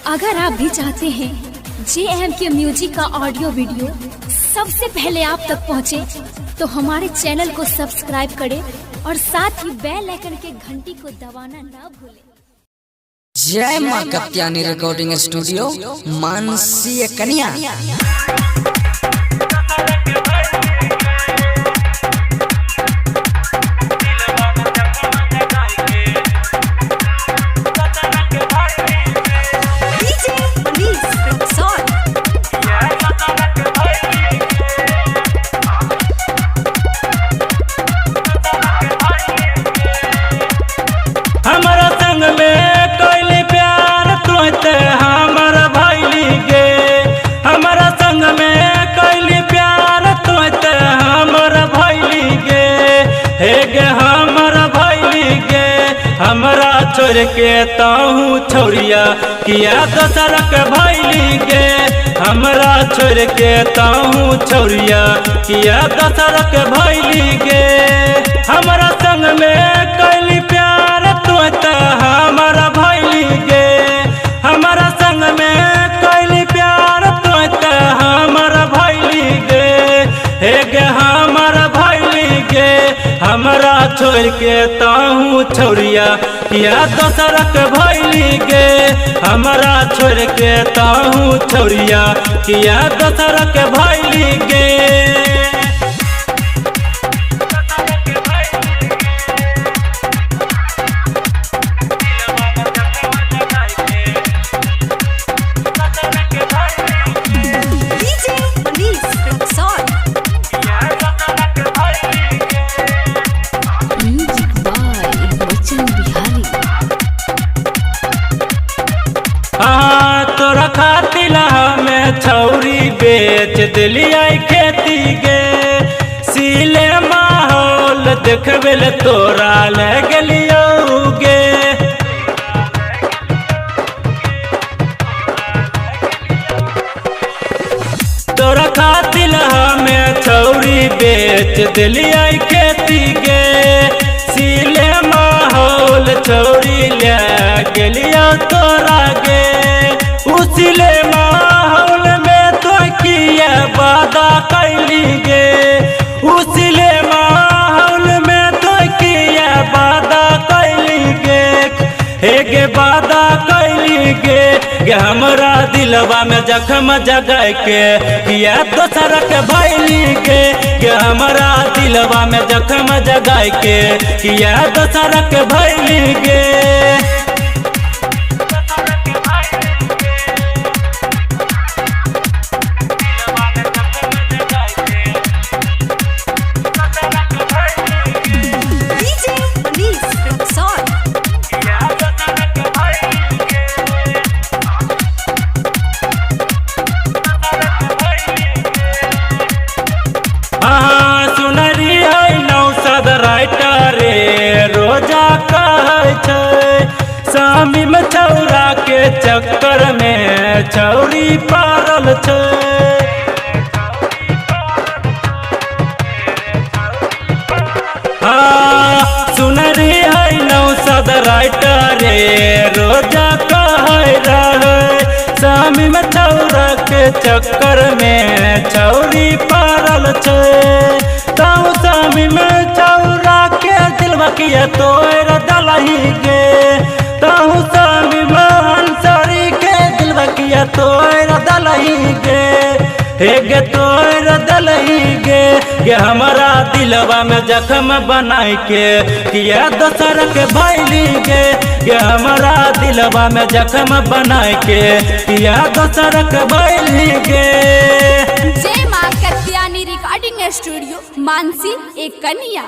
अगर आप भी चाहते हैं JMK म्यूजिक का ऑडियो वीडियो सबसे पहले आप तक पहुंचे, तो हमारे चैनल को सब्सक्राइब करें और साथ ही बेल आइकन के घंटी को दबाना ना भूलें। जय माँ कत्यानी रिकॉर्डिंग स्टूडियो मानसी कन्या। हमारा संग में कोई प्यार तुझते हमारा भाईली गे, हमारा संग में कोई प्यार तुझते हमारा भाईली गे, हे गे हमारा भाईली गे। हमारा छोड़ के ताहू छोड़िया किया दोसर के भाईली गे, हमारा छोड़ के ताहू छोड़िया किया दोसर के भाईली गे। हमारा संग में कोई प्यार तुझते हमारा भाईली गे, हमारा संग में कोई प्यार तुझते हमारा भाईली गे, हे गे हमारा भाईली गे। हमारा छोड़ के ताहू छोड़िया किया दोसर के भाईली गे, हमारा छोड़ के ताहू छोड़िया किया दोसर के भाईली गे। तोरा खातिर हमें छौरी बेच दिलिया खेती गे, सिले माहौल देखबे ले तोरा ले गेलियो गे। तोरा खातिर हमें छौरी बेच दिलिया खेती गे, सिले माहौल छौरी ले गेलियो तोरा गे। उसिले माहौल में तो किया वादा कैली गे, उसिले माहौल में तो किया वादा कैली गे, हे गे वादा कैली गे। हमरा दिलवा में जख्म जगाए के किया दोसर के भाईली गे, हमरा दिलवा में जख्म जगाए के किया दोसर के भाईली गे। सुनरी है नौसद राइटर रोजा कहै छै, शामी में छौरा के चक्कर में छौरी पारल छै। सुनरी है नौसद राइटर रोजा कहै रहे, शामी में छौरा के चक्कर में छौरी पारल छै। ताऊ शामी में छौरा के दिलवा किया तोर दलही गे, ताऊ शामी में हंसरी के दिलवा किया तोर दलही गे, हे गे तोर दलही गे। हमारा दिलवा में जख्म बनाए के किया दोसर के भाईली गे, हमारा दिलवा में जख्म बनाए के किया दोसर के भाईली गे। जय माँ कत्यानी रिकॉर्डिंग स्टूडियो मानसी कन्या।